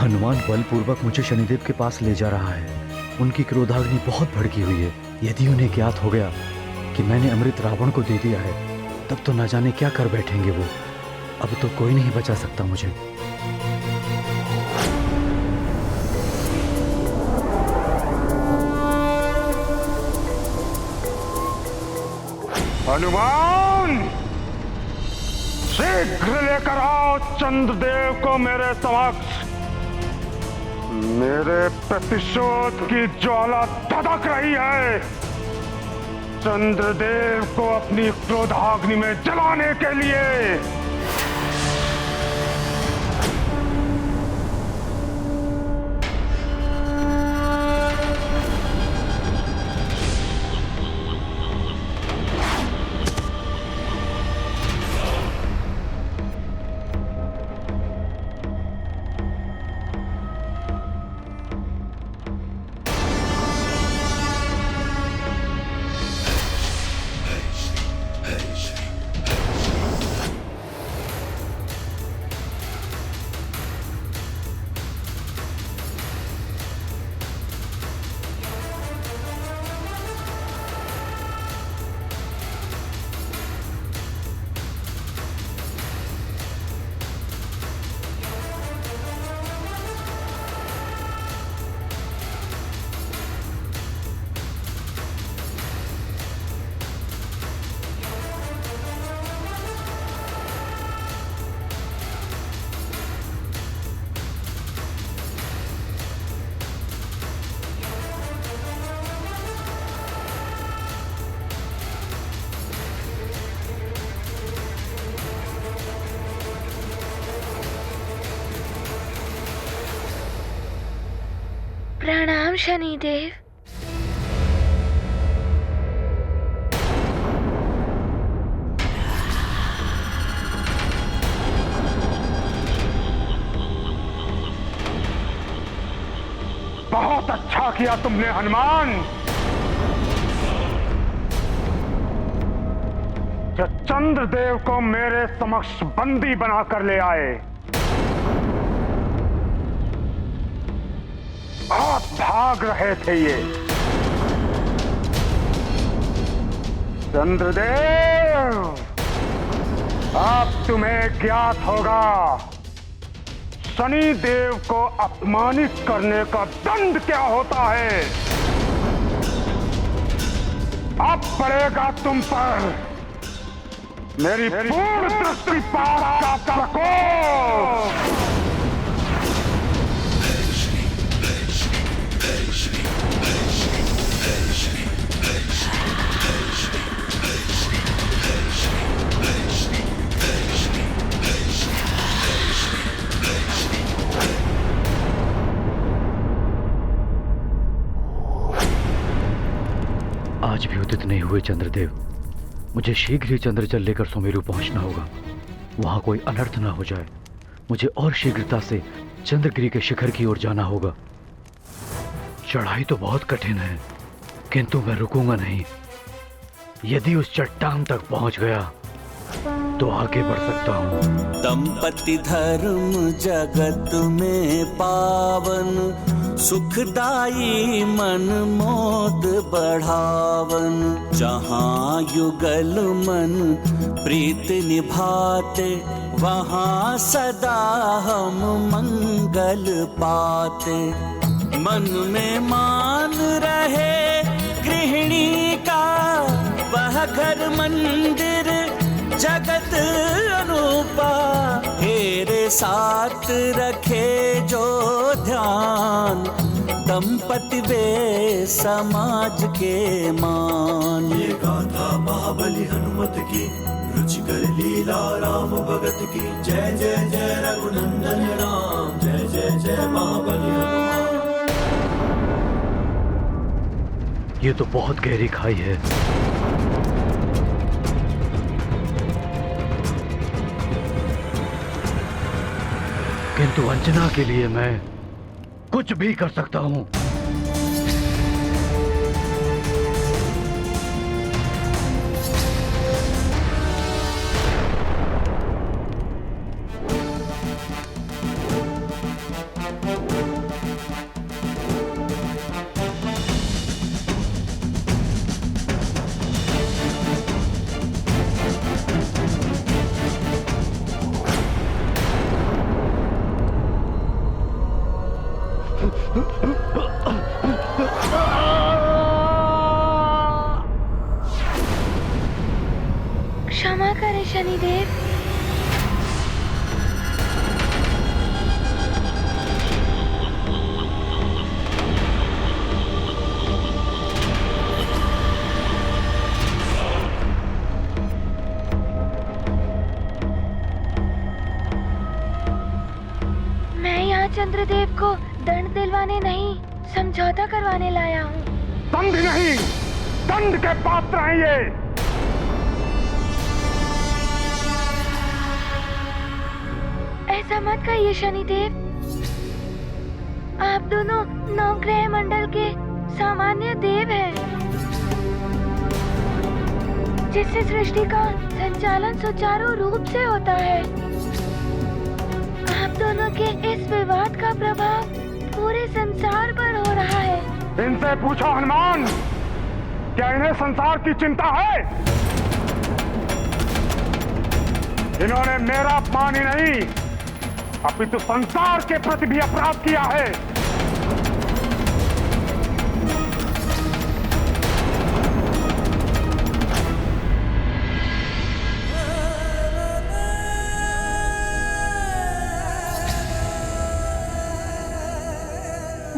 हनुमान बलपूर्वक मुझे शनिदेव के पास ले जा रहा है। उनकी क्रोधाग्नि बहुत भड़की हुई है। यदि उन्हें ज्ञात हो गया कि मैंने अमृत रावण को दे दिया है, तब तो न जाने क्या कर बैठेंगे वो। अब तो कोई नहीं बचा सकता मुझे। हनुमान, शीघ्र लेकर आओ चंद्रदेव को मेरे समक्ष। मेरे प्रतिशोध की ज्वाला धधक रही है। चंद्रदेव को अपनी क्रोधाग्नि में जलाने के लिए। प्रणाम शनिदेव। बहुत अच्छा किया तुमने हनुमान। जो चंद्रदेव को मेरे समक्ष बंदी बनाकर ले आए। बहुत भाग रहे थे ये। चंद्रदेव, अब तुम्हें ज्ञात होगा शनिदेव को अपमानित करने का दंड क्या होता है। अब पड़ेगा तुम पर मेरी पूर्ण दृष्टिपात का प्रकोप। आज भी उदित नहीं हुए चंद्रदेव। मुझे शीघ्र ही चंद्रजल लेकर सुमेरु पहुंचना होगा। वहां कोई अनर्थ ना हो जाए। मुझे और शीघ्रता से चंद्रगिरी के शिखर की ओर जाना होगा। चढ़ाई तो बहुत कठिन है, किंतु मैं रुकूंगा नहीं। यदि उस चट्टान तक पहुंच गया तो आगे बढ़ सकता हूं। दंपति धर्म जगत में पावन, सुखदाई मन मोद बढ़ावन। जहाँ युगल मन प्रीत निभाते, वहाँ सदा हम मंगल पाते। मन में मान रहे गृहिणी का, वह घर मंदिर जगत अनूपा। हेरे साथ रखे जो ध्यान, दंपति वे समाज के मान। ये गाथा महाबली हनुमत की, रुचिकर लीला राम भगत की। जय जय जय रघुनंदन राम, जय जय जय महाबली हनुमान। ये तो बहुत गहरी खाई है। किंतु अंजना के लिए मैं कुछ भी कर सकता हूं। क्षमा करें शनिदेव। मैं यहाँ चंद्रदेव को दंड दिलवाने नहीं, समझौता करवाने लाया हूँ। दंड नहीं, दंड के पात्र हैं ये। ऐसा मत कहिए शनिदेव। आप दोनों नवग्रह मंडल के सामान्य देव हैं, जिससे सृष्टि का संचालन सुचारू रूप से होता है। आप दोनों के इस विवाद का प्रभाव पूरे संसार पर हो रहा है। इनसे पूछो हनुमान, क्या इन्हें संसार की चिंता है? इन्होंने मेरा अपमान ही नहीं, अपितु संसार के प्रति भी अपराध किया है।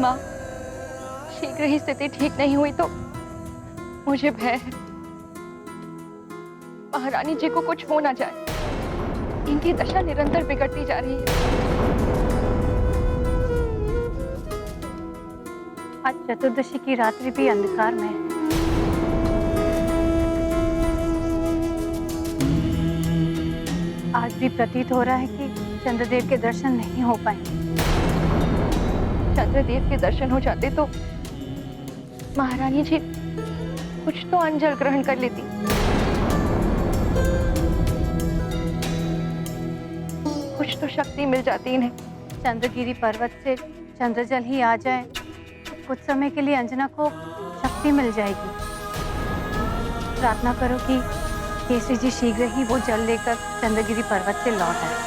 माँ, शीघ्र ही स्थिति ठीक नहीं हुई तो मुझे भय है महारानी जी को कुछ हो ना जाए। इनकी दशा निरंतर बिगड़ती जा रही है। आज चतुर्दशी की रात्रि भी अंधकार में है। आज भी प्रतीत हो रहा है कि चंद्रदेव के दर्शन नहीं हो पाएंगे। चंद्रदेव के दर्शन हो जाते तो महारानी जी कुछ तो अंजल ग्रहण कर लेती। कुछ तो शक्ति मिल जाती इन्हें। चंद्रगिरी पर्वत से चंद्रजल ही आ जाए तो कुछ समय के लिए अंजना को शक्ति मिल जाएगी। प्रार्थना करो कि केसरी जी शीघ्र ही वो जल लेकर चंद्रगिरी पर्वत से लौट आए।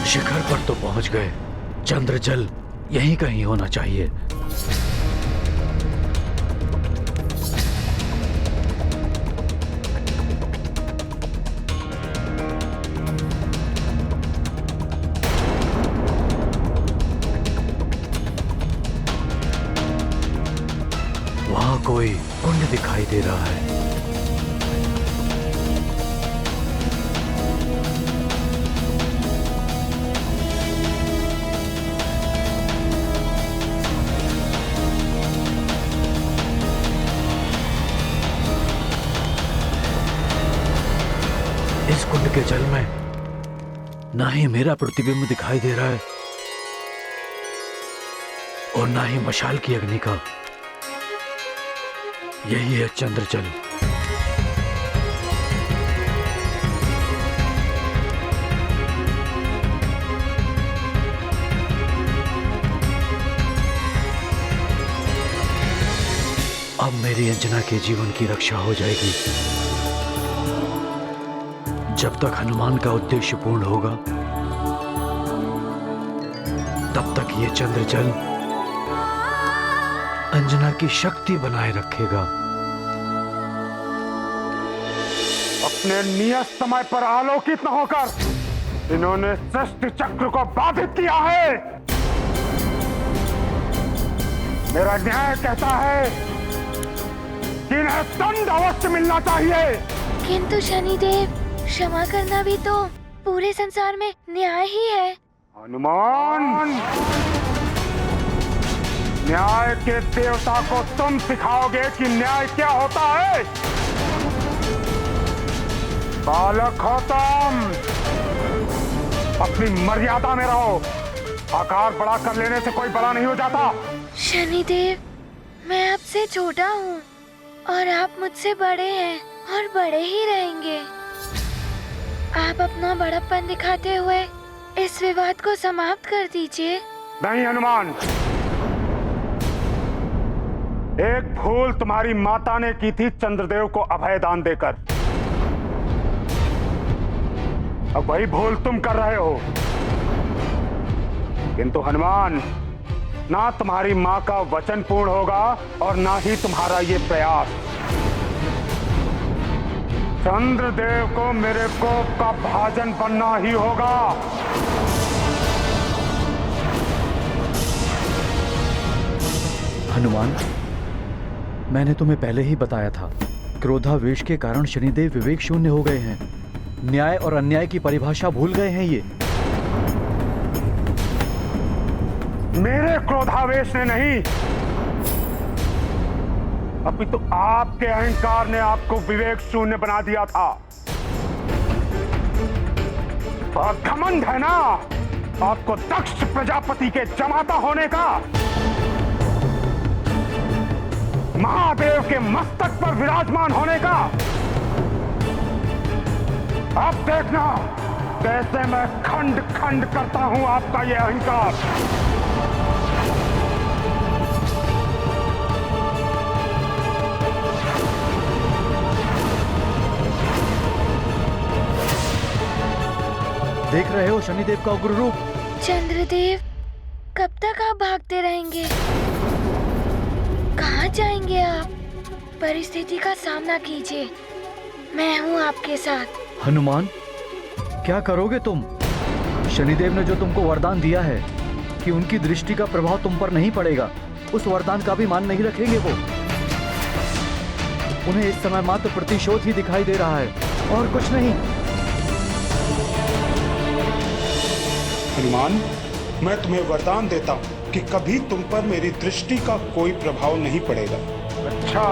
शिखर पर तो पहुंच गए, चंद्रजल यहीं कहीं होना चाहिए। वहां कोई कुंड दिखाई दे रहा है। इस कुंड के जल में ना ही मेरा प्रतिबिंब दिखाई दे रहा है और ना ही मशाल की अग्नि का। यही है चंद्रजल। अब मेरी अंजना के जीवन की रक्षा हो जाएगी। जब तक हनुमान का उद्देश्य पूर्ण होगा तब तक ये चंद्रजल अंजना की शक्ति बनाए रखेगा। अपने नियत समय पर आलोकित न होकर इन्होंने सृष्टि चक्र को बाधित किया है। मेरा न्याय कहता है कि इन्हें दंड अवश्य मिलना चाहिए। किंतु शनिदेव, क्षमा करना भी तो पूरे संसार में न्याय ही है। हनुमान, न्याय के देवता को तुम सिखाओगे कि न्याय क्या होता है? बालक हो तुम, अपनी मर्यादा में रहो। आकार बड़ा कर लेने से कोई बड़ा नहीं हो जाता। शनिदेव, मैं आपसे छोटा हूँ और आप मुझसे बड़े हैं और बड़े ही रहेंगे। आप अपना बड़प्पन दिखाते हुए इस विवाद को समाप्त कर दीजिए। नहीं हनुमान, एक भूल तुम्हारी माता ने की थी चंद्रदेव को अभय दान देकर। अब वही भूल तुम कर रहे हो। किंतु हनुमान, ना तुम्हारी माँ का वचन पूर्ण होगा और ना ही तुम्हारा ये प्रयास। चंद्रदेव को मेरे कोप का भाजन बनना ही होगा। हनुमान, मैंने तुम्हें पहले ही बताया था, क्रोधावेश के कारण शनिदेव विवेक शून्य हो गए हैं। न्याय और अन्याय की परिभाषा भूल गए हैं ये। मेरे क्रोधावेश ने नहीं, अपितु आपके अहंकार ने आपको विवेक शून्य बना दिया था। बहुत घमंड है ना आपको दक्ष प्रजापति के जमाता होने का। महादेव के मस्तक पर विराजमान होने का। अब देखना कैसे मैं खंड खंड करता हूं आपका यह अहंकार। देख रहे हो शनिदेव का उग्र रूप। चंद्रदेव, कब तक आप भागते रहेंगे? कहाँ जाएंगे आप? परिस्थिति का सामना कीजिए, मैं हूँ आपके साथ। हनुमान, क्या करोगे तुम? शनिदेव ने जो तुमको वरदान दिया है कि उनकी दृष्टि का प्रभाव तुम पर नहीं पड़ेगा, उस वरदान का भी मान नहीं रखेंगे वो। उन्हें इस समय मात्र प्रतिशोध ही दिखाई दे रहा है और कुछ नहीं। हनुमान, मैं तुम्हें वरदान देता हूँ कि कभी तुम पर मेरी दृष्टि का कोई प्रभाव नहीं पड़ेगा। अच्छा,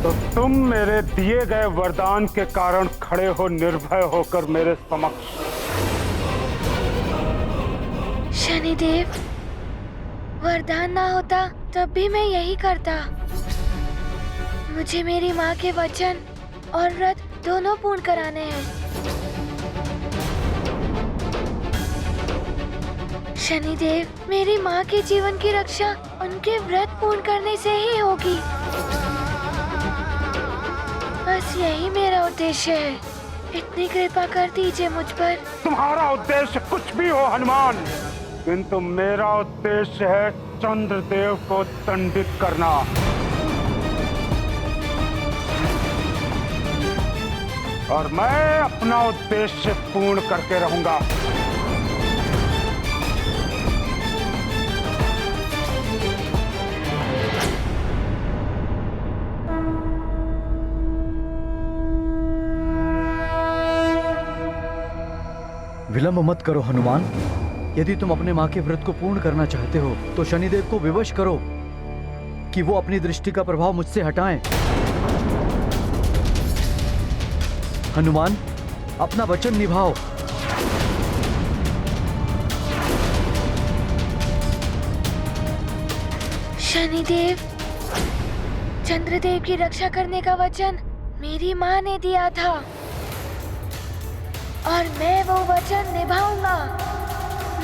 तो तुम मेरे दिए गए वरदान के कारण खड़े हो निर्भय होकर मेरे समक्ष। शनिदेव, वरदान ना होता तब भी मैं यही करता। मुझे मेरी माँ के वचन और व्रत दोनों पूर्ण कराने हैं। शनिदेव, मेरी माँ के जीवन की रक्षा उनके व्रत पूर्ण करने से ही होगी। बस यही मेरा उद्देश्य है। इतनी कृपा कर दीजिए मुझ पर। तुम्हारा उद्देश्य कुछ भी हो हनुमान, किंतु मेरा उद्देश्य है चंद्रदेव को दंडित करना। और मैं अपना उद्देश्य पूर्ण करके रहूंगा। विलंब मत करो हनुमान। यदि तुम अपने माँ के व्रत को पूर्ण करना चाहते हो तो शनिदेव को विवश करो कि वो अपनी दृष्टि का प्रभाव मुझसे हटाएं। हनुमान, अपना वचन निभाओ। शनिदेव, चंद्रदेव की रक्षा करने का वचन मेरी माँ ने दिया था और मैं वो वचन निभाऊंगा।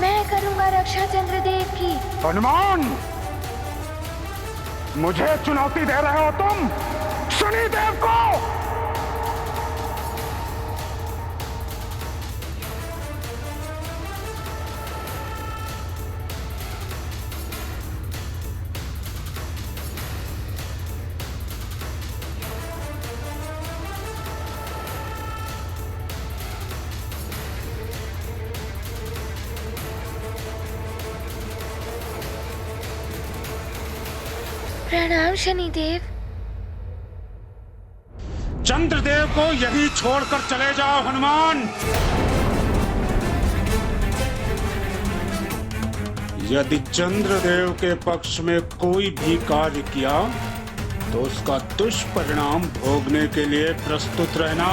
मैं करूंगा रक्षा चंद्रदेव की। हनुमान, मुझे चुनौती दे रहे हो तुम शनिदेव को? प्रणाम शनिदेव। चंद्रदेव को यही छोड़कर चले जाओ हनुमान। यदि चंद्रदेव के पक्ष में कोई भी कार्य किया तो उसका दुष्परिणाम भोगने के लिए प्रस्तुत रहना।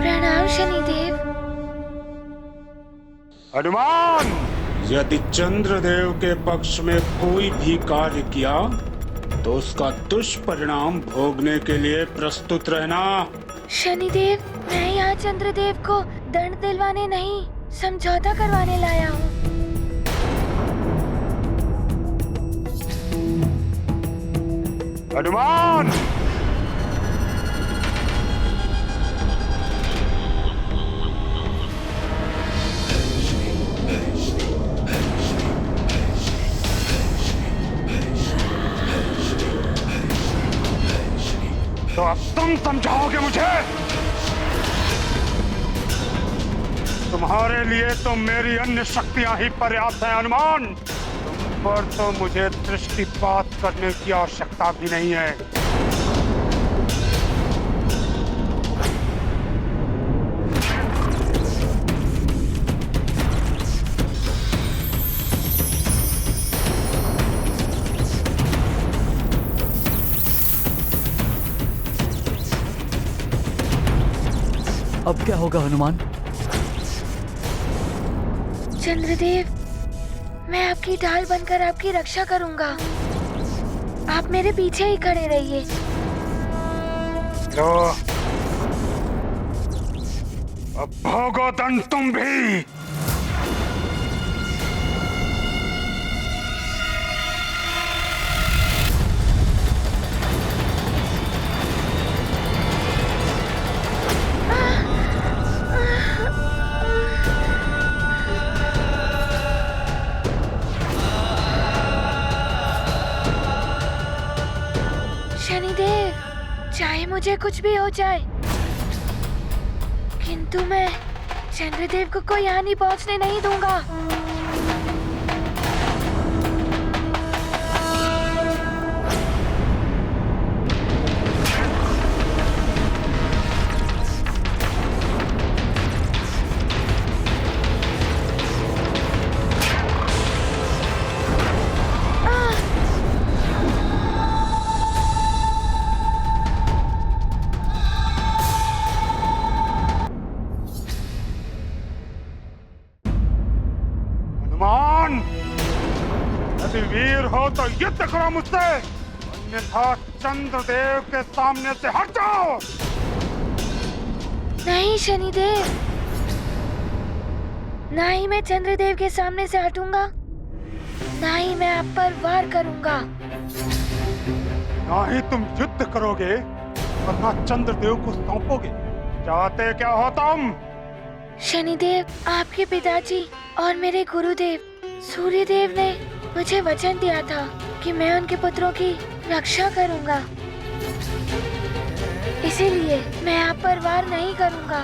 प्रणाम शनिदेव। हनुमान, यदि चंद्रदेव के पक्ष में कोई भी कार्य किया तो उसका दुष्परिणाम भोगने के लिए प्रस्तुत रहना। शनिदेव, मैं यहाँ चंद्रदेव को दंड दिलवाने नहीं, समझौता करवाने लाया हूँ। हनुमान, तो अब तुम समझाओगे मुझे? तुम्हारे लिए तो मेरी अन्य शक्तियां ही पर्याप्त हैं हनुमान। तुम पर तो मुझे दृष्टिपात करने की आवश्यकता भी नहीं है। अब क्या होगा हनुमान? चंद्रदेव, मैं आपकी ढाल बनकर आपकी रक्षा करूंगा। आप मेरे पीछे ही खड़े रहिए। लो, अब भोगो दंड तुम भी। शनिदेव, चाहे मुझे कुछ भी हो जाए, किंतु मैं चंद्रदेव को कोई हानि पहुंचने नहीं दूंगा। हनुमान, यदि वीर हो तो युद्ध करो मुझसे, अन्यथा चंद्रदेव के सामने से हट जाओ। नहीं शनिदेव, ना ही मैं चंद्रदेव के सामने से हटूंगा, ना ही मैं आप पर वार करूंगा। ना ही तुम युद्ध करोगे और ना चंद्रदेव को सौंपोगे। चाहते क्या हो तुम? शनिदेव, आपके पिताजी और मेरे गुरुदेव सूर्यदेव ने मुझे वचन दिया था कि मैं उनके पुत्रों की रक्षा करूंगा, इसीलिए मैं आप पर वार नहीं करूंगा।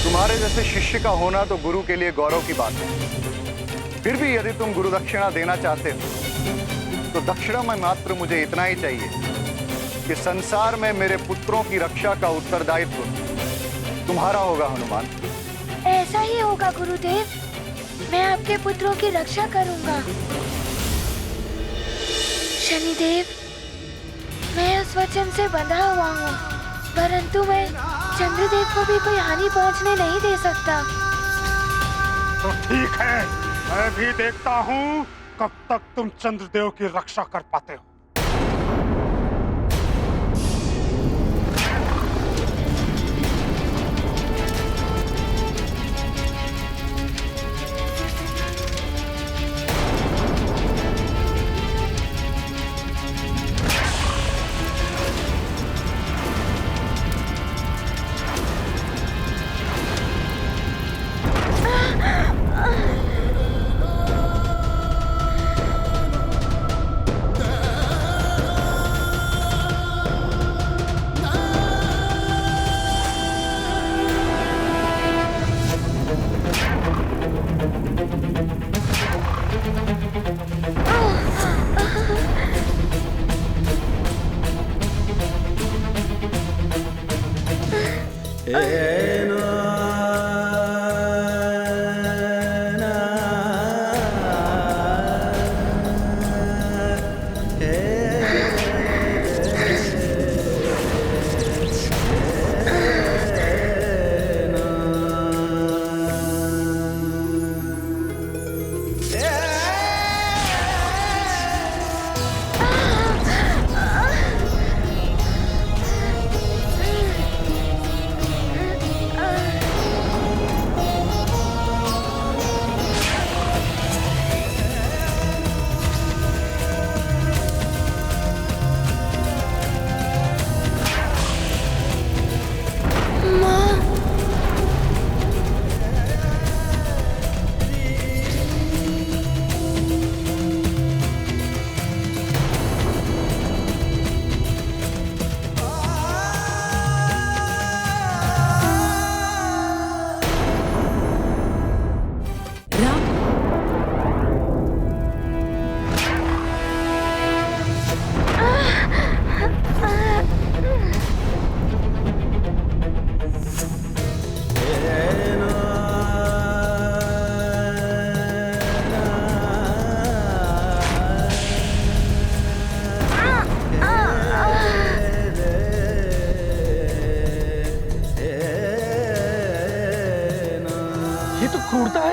तुम्हारे जैसे शिष्य का होना तो गुरु के लिए गौरव की बात है। फिर भी यदि तुम गुरु दक्षिणा देना चाहते हो तो दक्षिणा में मात्र मुझे इतना ही चाहिए कि संसार में मेरे पुत्रों की रक्षा का उत्तरदायित्व तुम्हारा होगा हनुमान। ऐसा ही होगा गुरुदेव, मैं आपके पुत्रों की रक्षा करूंगा। शनिदेव, मैं उस वचन से बंधा हुआ हूँ, परंतु मैं चंद्रदेव को भी कोई हानि पहुँचने नहीं दे सकता। तो ठीक है, मैं भी देखता हूँ कब तक तुम चंद्रदेव की रक्षा कर पाते हो।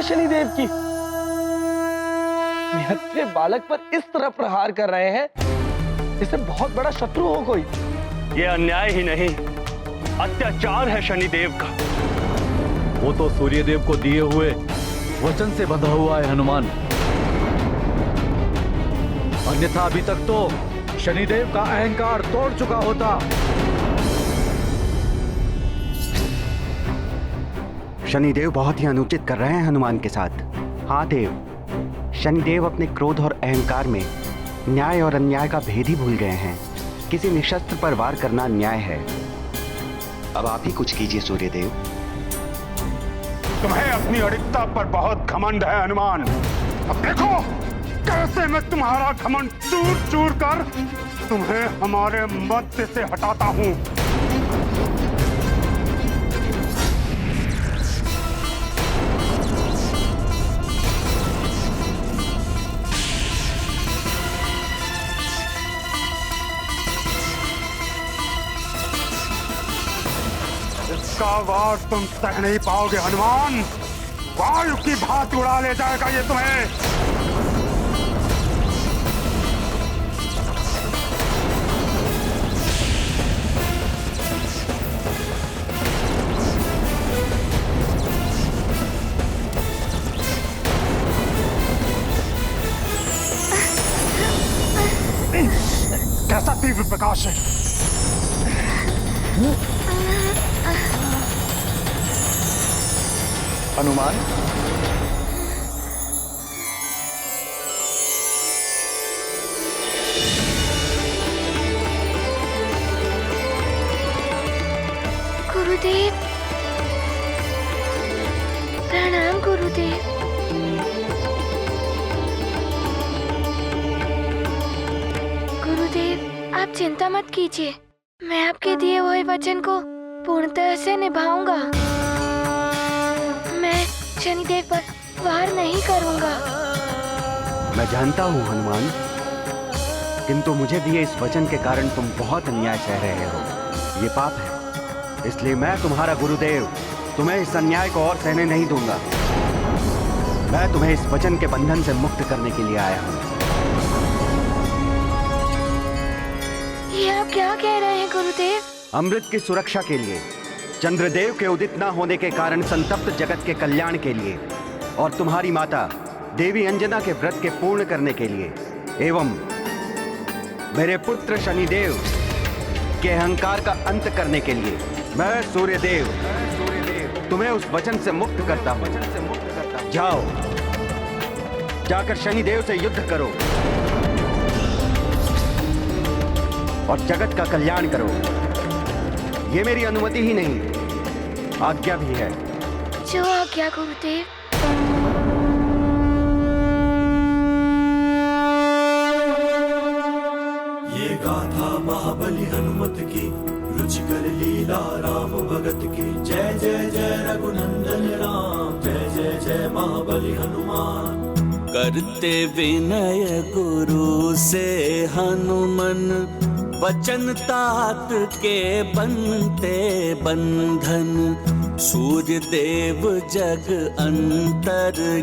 है शनिदेव की? निहत्थे बालक पर इस तरह प्रहार कर रहे हैं जैसे बहुत बड़ा शत्रु हो कोई। ये अन्याय ही नहीं, अत्याचार है शनिदेव का। वो तो सूर्यदेव को दिए हुए वचन से बंधा हुआ है हनुमान, अन्यथा अभी तक तो शनिदेव का अहंकार तोड़ चुका होता। शनिदेव बहुत ही अनुचित कर रहे हैं हनुमान के साथ। हाँ देव, शनिदेव अपने क्रोध और अहंकार में न्याय और अन्याय का भेद ही भूल गए हैं। किसी निशस्त्र पर वार करना अन्याय है। अब आप ही कुछ कीजिए सूर्यदेव। तुम्हें अपनी अड़िकता पर बहुत घमंड है हनुमान। अब देखो कैसे मैं तुम्हारा घमंड चूर चूर कर तुम्हें हमारे मध्य से हटाता हूं। इसका वार तुम सह नहीं पाओगे हनुमान। वायु की भांति उड़ा ले जाएगा ये तुम्हें। कैसा तीव्र प्रकाश है। हनुमान, गुरुदेव, प्रणाम गुरुदेव। गुरुदेव, आप चिंता मत कीजिए, मैं आपके दिए हुए वचन को पूर्णतः से निभाऊंगा। मैं शनिदेव पर वार नहीं करूंगा। मैं जानता हूँ हनुमान, किंतु मुझे दिए इस वचन के कारण तुम बहुत अन्याय सह रहे हो। ये पाप है, इसलिए मैं तुम्हारा गुरुदेव तुम्हें इस अन्याय को और सहने नहीं दूंगा। मैं तुम्हें इस वचन के बंधन से मुक्त करने के लिए आया हूँ। ये आप क्या कह रहे हैं गुरुदेव? अमृत की सुरक्षा के लिए, चंद्रदेव के उदित न होने के कारण संतप्त जगत के कल्याण के लिए, और तुम्हारी माता देवी अंजना के व्रत के पूर्ण करने के लिए, एवं मेरे पुत्र शनिदेव के अहंकार का अंत करने के लिए, मैं सूर्यदेव तुम्हें उस वचन से मुक्त करता हूं। जाओ, जाकर शनिदेव से युद्ध करो और जगत का कल्याण करो। ये मेरी अनुमति ही नहीं, आज्ञा भी है। जो आज्ञा गुरुदेव। ये गाथा महाबली हनुमत की, रुचिकर लीला राम भगत की। जय जय जय रघुनंदन राम, जय जय जय महाबली हनुमान। करते विनय गुरु से हनुमन, वचन तात के बनते बंधन। सूर्य देव जग अंतर्यामी,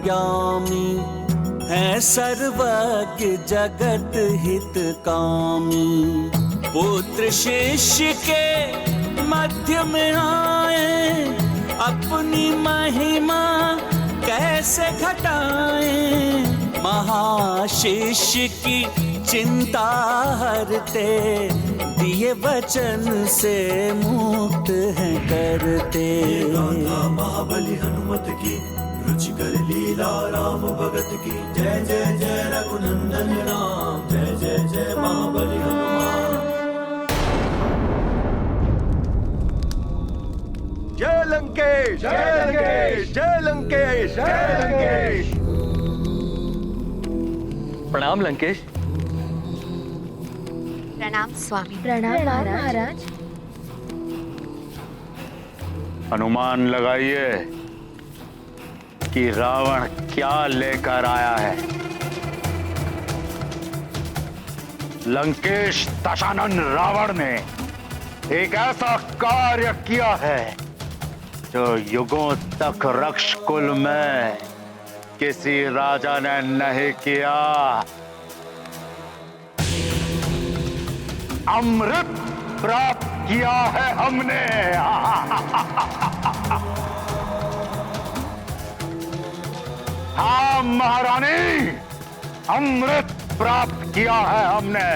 है सर्वज्ञ जगत हित कामी। पुत्र शिष्य के मध्य में आए, अपनी महिमा कैसे घटाएं। महाशिष्य की चिंता हरते, दिए वचन से मुक्त है करते। महाबली हनुमत की, रुचिकर लीला राम भगत की। जय जय जय रघुनंदन राम, जय जय जय महाबली हनुमान। जय लंकेश, जय लंकेश, जय लंकेश, जय लंकेश। प्रणाम लंकेश। प्रणाम स्वामी। प्रणाम महाराज। अनुमान लगाइए कि रावण क्या लेकर आया है। लंकेश दशानन रावण ने एक ऐसा कार्य किया है जो युगों तक रक्षकुल में किसी राजा ने नहीं किया। अमृत प्राप्त किया है हमने। हाँ महारानी, अमृत प्राप्त किया है हमने।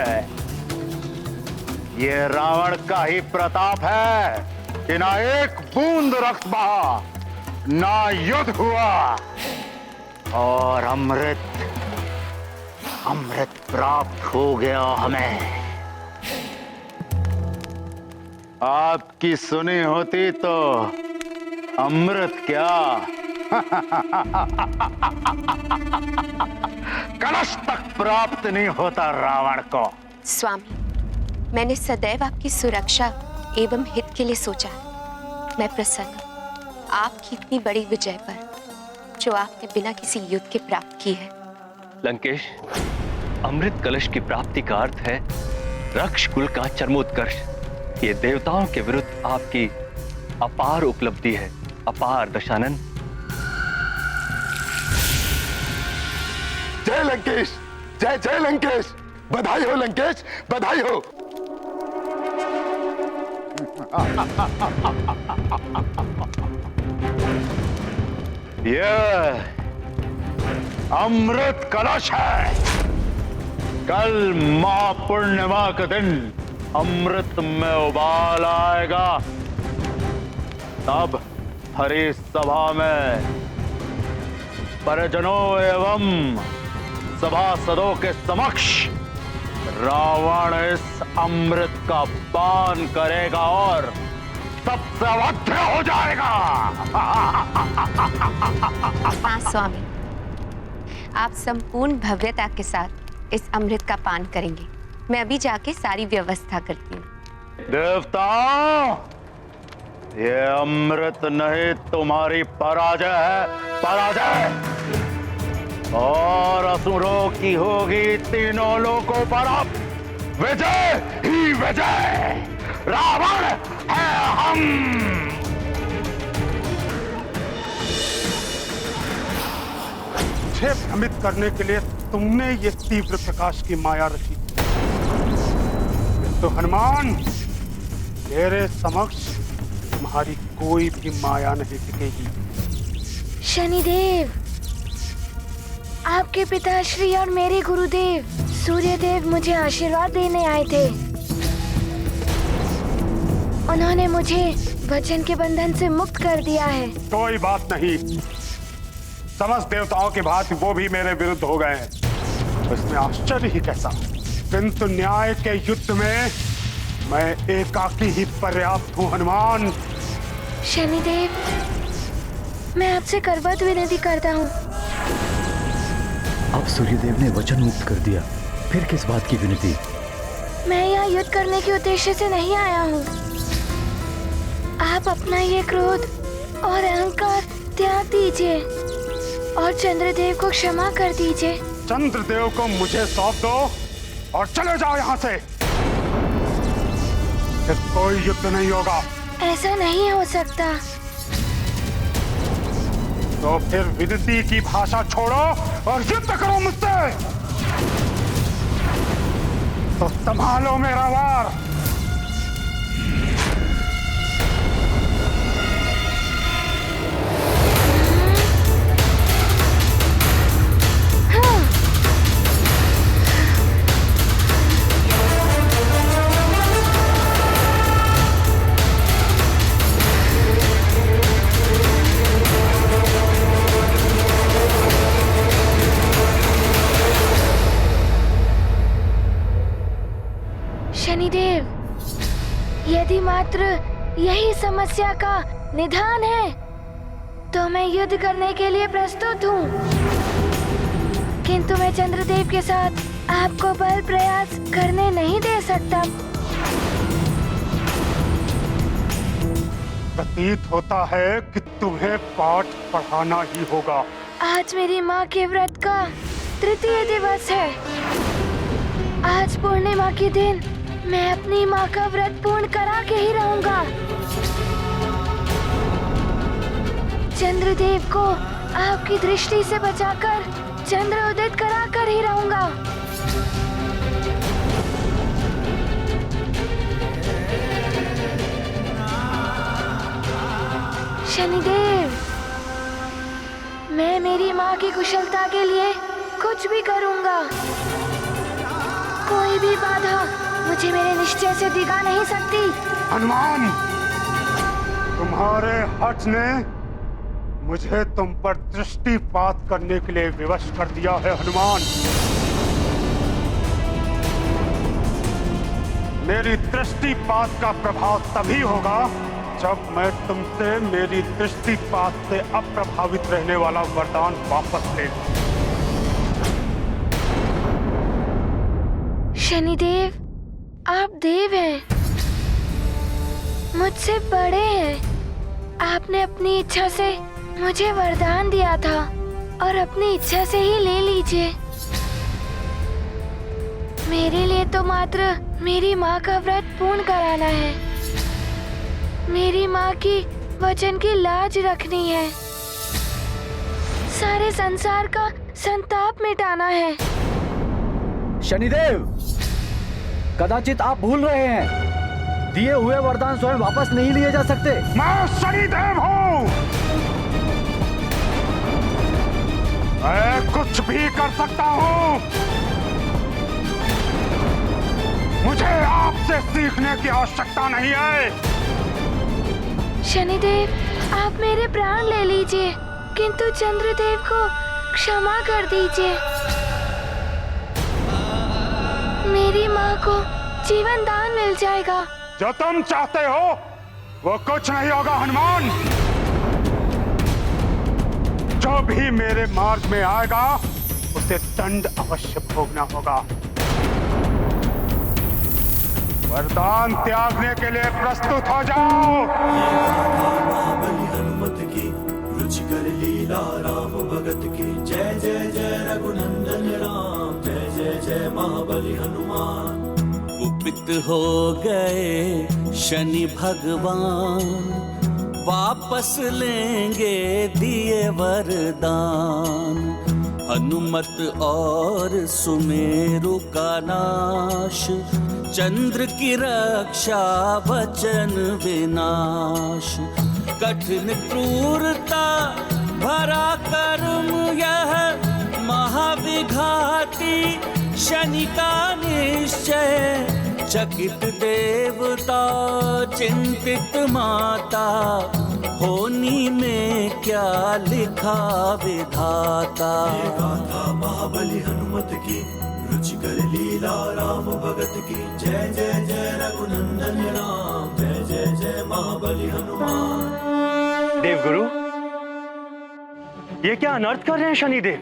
ये रावण का ही प्रताप है कि ना एक बूंद रक्त बहा, ना युद्ध हुआ, और अमृत प्राप्त हो गया हमें। आपकी सुनी होती तो अमृत क्या कलश तक प्राप्त नहीं होता रावण को। स्वामी, मैंने सदैव आपकी सुरक्षा एवं हित के लिए सोचा। मैं प्रसन्न हूं आपकी इतनी बड़ी विजय पर जो आपने बिना किसी युद्ध के प्राप्त की है। लंकेश, अमृत कलश की प्राप्ति का अर्थ है रक्ष कुल का चरमोत्कर्ष। ये देवताओं के विरुद्ध आपकी अपार उपलब्धि है। अपार दशानन। जय लंकेश, जय जय लंकेश। बधाई हो लंकेश, बधाई हो। ये अमृत कलश है। कल महापूर्णिमा के दिन अमृत में उबाल आएगा। तब हरि सभा में परिजनों एवं सभासदों के समक्ष रावण इस अमृत का पान करेगा और सबसे अवध्य हो जाएगा। हाँ स्वामी, आप संपूर्ण भव्यता के साथ इस अमृत का पान करेंगे। मैं अभी जाके सारी व्यवस्था करती हूँ। देवताओं, ये अमृत नहीं तुम्हारी पराजय है, पराजय। और असुरों की होगी तीनों लोकों पर अब विजय ही विजय। रावण है हम। मुझे भ्रमित करने के लिए तुमने ये तीव्र प्रकाश की माया रची, तो हनुमान, तेरे समक्ष तुम्हारी कोई भी माया नहीं टिकेगी। शनिदेव, आपके पिताश्री और मेरे गुरुदेव सूर्यदेव मुझे आशीर्वाद देने आए थे। उन्होंने मुझे वचन के बंधन से मुक्त कर दिया है। कोई बात नहीं, समस्त देवताओं के भांति वो भी मेरे विरुद्ध हो गए हैं, इसमें आश्चर्य ही कैसा। किंतु न्याय के युद्ध में मैं एकाकी ही पर्याप्त हूँ हनुमान। शनिदेव, मैं आपसे करबद्ध विनती करता हूँ। अब सूर्यदेव ने वचन मुक्त कर दिया, फिर किस बात की विनती? मैं यहाँ युद्ध करने के उद्देश्य से नहीं आया हूँ। आप अपना ये क्रोध और अहंकार त्याग दीजिए और चंद्रदेव को क्षमा कर दीजिए। चंद्रदेव को मुझे सौंप दो और चले जाओ यहाँ से। फिर कोई युद्ध नहीं होगा। ऐसा नहीं हो सकता। तो फिर विनती की भाषा छोड़ो और युद्ध करो मुझसे। तो संभालो मेरा वार। शनिदेव, यदि मात्र यही समस्या का निदान है तो मैं युद्ध करने के लिए प्रस्तुत हूँ, किंतु मैं चंद्रदेव के साथ आपको बल प्रयास करने नहीं दे सकता। प्रतीत होता है कि तुम्हें पाठ पढ़ाना ही होगा। आज मेरी माँ के व्रत का तृतीय दिवस है। आज पूर्णिमा के दिन मैं अपनी माँ का व्रत पूर्ण करा के ही रहूंगा। चंद्रदेव को आपकी दृष्टि से बचाकर चंद्र उदित कराकर ही रहूंगा। शनिदेव, मैं मेरी माँ की कुशलता के लिए कुछ भी करूंगा। कोई भी बाधा मुझे मेरे निश्चय से दिखा नहीं सकती। हनुमान, तुम्हारे हठ ने मुझे तुम पर दृष्टिपात करने के लिए विवश कर दिया है। हनुमान, मेरी दृष्टिपात का प्रभाव तभी होगा जब मैं तुमसे मेरी दृष्टिपात से अप्रभावित रहने वाला वरदान वापस ले लूं। शनिदेव, आप देव हैं, मुझसे बड़े हैं। आपने अपनी इच्छा से मुझे वरदान दिया था और अपनी इच्छा से ही ले लीजिए। मेरे लिए तो मात्र मेरी माँ का व्रत पूर्ण कराना है, मेरी माँ की वचन की लाज रखनी है, सारे संसार का संताप मिटाना है। शनिदेव, कदाचित आप भूल रहे हैं, दिए हुए वरदान स्वयं वापस नहीं लिए जा सकते। मैं शनिदेव हूँ, मैं कुछ भी कर सकता हूँ। मुझे आपसे सीखने की आवश्यकता नहीं है। शनिदेव, आप मेरे प्राण ले लीजिए, किंतु चंद्रदेव को क्षमा कर दीजिए। मेरी माँ को जीवन दान मिल जाएगा। जो तुम चाहते हो वो कुछ नहीं होगा हनुमान। जो भी मेरे मार्ग में आएगा उसे दंड अवश्य भोगना होगा। वरदान त्यागने के लिए प्रस्तुत हो जाओ। महाबली हनुमत की रुचिकर लीला राम भगत की। जय जय जय रघुनंदन राम, जय जय जय महाबली हनुमान। कुपित हो गए शनि भगवान, वापस लेंगे दिए वरदान। हनुमत और सुमेरु का नाश, चंद्र की रक्षा वचन विनाश। कठिन क्रूरता भरा कर्म यह, महाविघाती शनि का निश्चय। चकित देवता चिंतित माता, होनी में क्या लिखा विधाता। गाथा महाबली हनुमत की रुचिकर लीला राम भगत की। जय जय जय रघुनंदन राम, जय जय जय महाबली हनुमान। देवगुरु, ये क्या अनर्थ कर रहे हैं शनिदेव?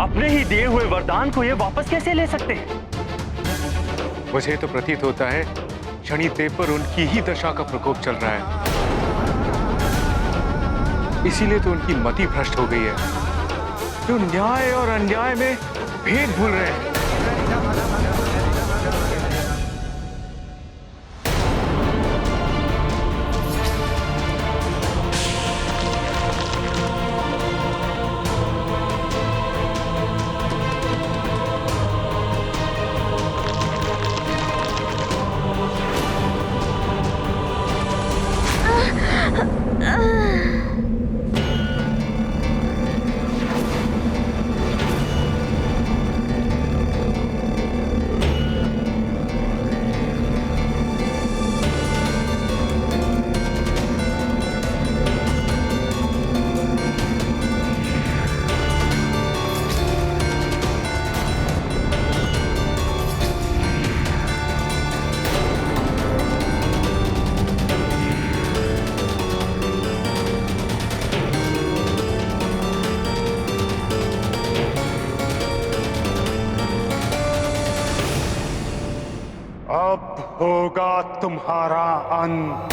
अपने ही दिए हुए वरदान को ये वापस कैसे ले सकते हैं? मुझे तो प्रतीत होता है शनिदेव पर उनकी ही दशा का प्रकोप चल रहा है, इसीलिए तो उनकी मति भ्रष्ट हो गई है। जो न्याय और अन्याय में भेद भूल रहे हैं। अब होगा तुम्हारा अंत।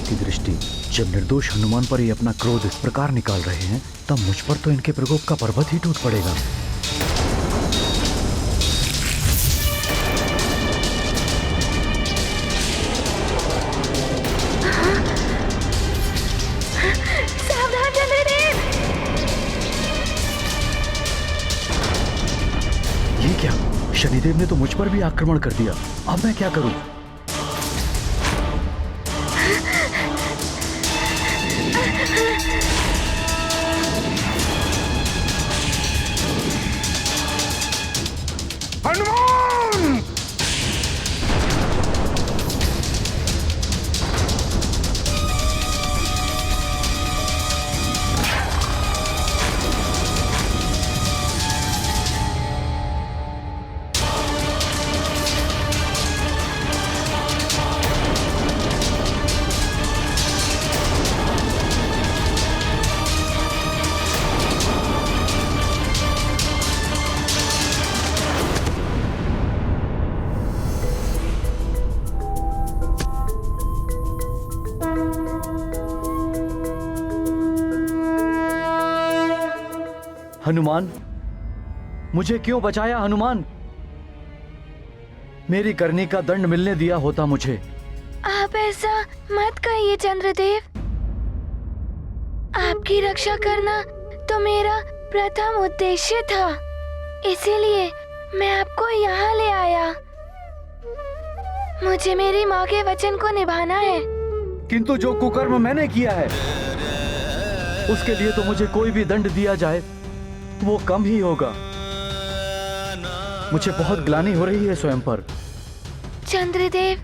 आपकी दृष्टि जब निर्दोष हनुमान पर ये अपना क्रोध इस प्रकार निकाल रहे हैं, तब मुझ पर तो इनके प्रकोप का पर्वत ही टूट पड़ेगा। सावधान चंद्रदेव! ये क्या? शनिदेव ने तो मुझ पर भी आक्रमण कर दिया। अब मैं क्या करूं? हनुमान! हनुमान, मुझे क्यों बचाया हनुमान? मेरी करनी का दंड मिलने दिया होता मुझे। आप ऐसा मत कहिए चंद्रदेव। आपकी रक्षा करना तो मेरा प्रथम उद्देश्य था, इसीलिए मैं आपको यहाँ ले आया। मुझे मेरी माँ के वचन को निभाना है। किंतु जो कुकर्म मैंने किया है, उसके लिए तो मुझे कोई भी दंड दिया जाए वो कम ही होगा। मुझे बहुत ग्लानि हो रही है स्वयं पर। चंद्रदेव,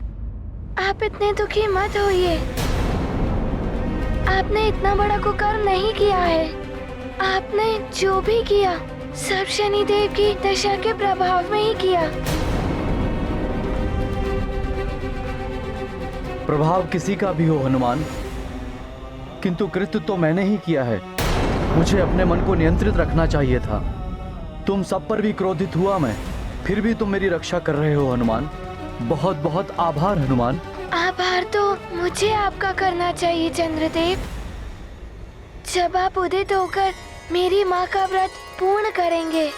आप इतने दुखी मत होइए। आपने इतना बड़ा कुकर्म नहीं किया है। आपने जो भी किया सब शनिदेव की दशा के प्रभाव में ही किया। प्रभाव किसी का भी हो हनुमान, किंतु कृत्य तो मैंने ही किया है। मुझे अपने मन को नियंत्रित रखना चाहिए था। तुम सब पर भी क्रोधित हुआ मैं, फिर भी तुम मेरी रक्षा कर रहे हो हनुमान। बहुत बहुत आभार हनुमान। आभार तो मुझे आपका करना चाहिए चंद्रदेव। जब आप उदित होकर मेरी माँ का व्रत पूर्ण करेंगे,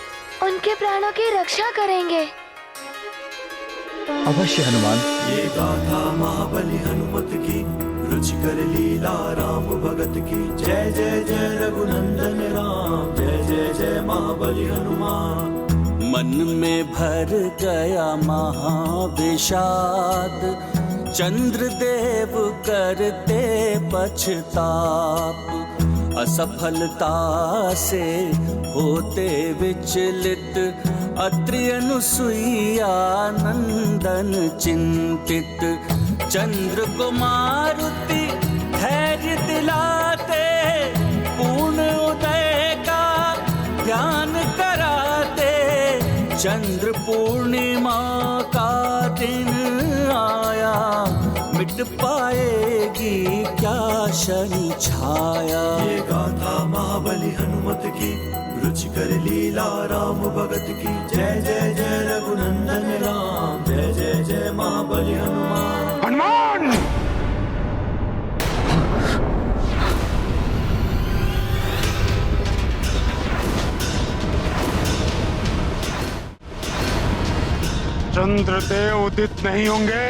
उनके प्राणों की रक्षा करेंगे। अवश्य हनुमान। ये गाथा महाबली हनुमत की, रुचिकर लीला राम भगत की। जय जय जय रघुनंदन राम, जय जय जय महाबली हनुमान। मन में भर गया महाविषाद, चंद्रदेव करते पछताप। असफलता से होते विचलित, अत्रि अनुसुईया नंदन चिंतित। चंद्र को मारुति धैर्य दिलाते, पूर्ण उदय का ध्यान कराते। चंद्र पूर्णिमा का दिन आया, मिट पाएगी क्या शनि छाया। ये गाथा महाबली हनुमत की, रुचिकर लीला राम भगत की। जय जय जय रघुनंदन राम, जय जय जय महाबली हनुमान। हनुमान! चंद्रदेव उदित नहीं होंगे,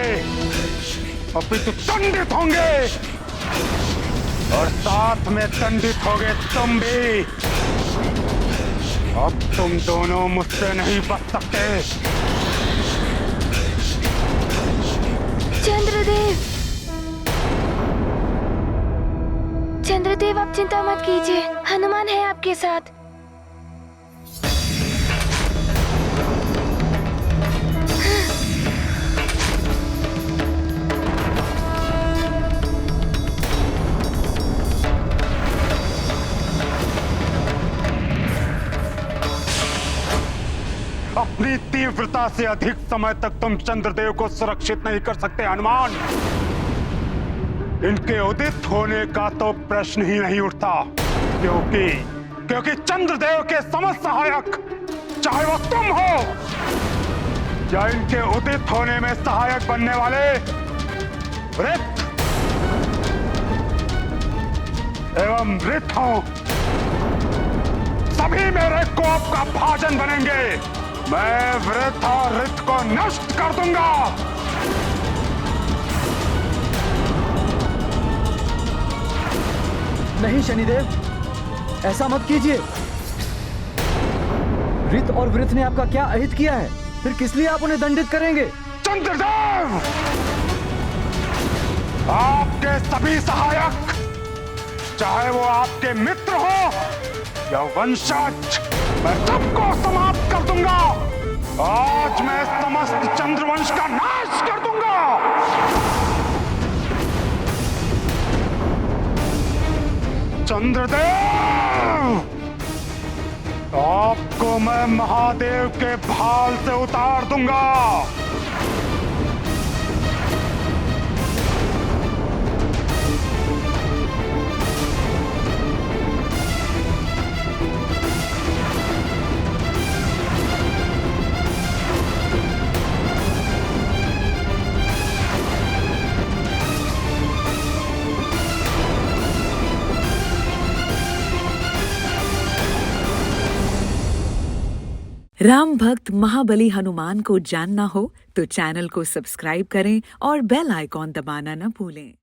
अपितु दंडित होंगे, और साथ में दंडित होगे तुम भी। अब तुम दोनों मुझसे नहीं बच सकते। चंद्रदेव, चंद्रदेव आप चिंता मत कीजिए, हनुमान है आपके साथ। अपनी तीव्रता से अधिक समय तक तुम चंद्रदेव को सुरक्षित नहीं कर सकते हनुमान। इनके उदित होने का तो प्रश्न ही नहीं उठता, क्योंकि चंद्रदेव के समस्त सहायक, चाहे वो तुम हो या इनके उदित होने में सहायक बनने वाले रिक्त, एवं वृद्धों सभी मेरे कोप का भाजन बनेंगे। मैं वृद्ध और ऋत को नष्ट कर दूंगा। नहीं शनिदेव, ऐसा मत कीजिए। ऋत और वृथ ने आपका क्या अहित किया है? फिर किस लिए आप उन्हें दंडित करेंगे? चंद्रदेव, आपके सभी सहायक, चाहे वो आपके मित्र हो या वंशज, मैं सबको समाप्त कर दूंगा। आज मैं समस्त चंद्रवंश का नाश कर दूंगा। चंद्रदेव, आपको मैं महादेव के भाल से उतार दूंगा। राम भक्त महाबली हनुमान को जानना हो तो चैनल को सब्सक्राइब करें और बेल आइकॉन दबाना न भूलें।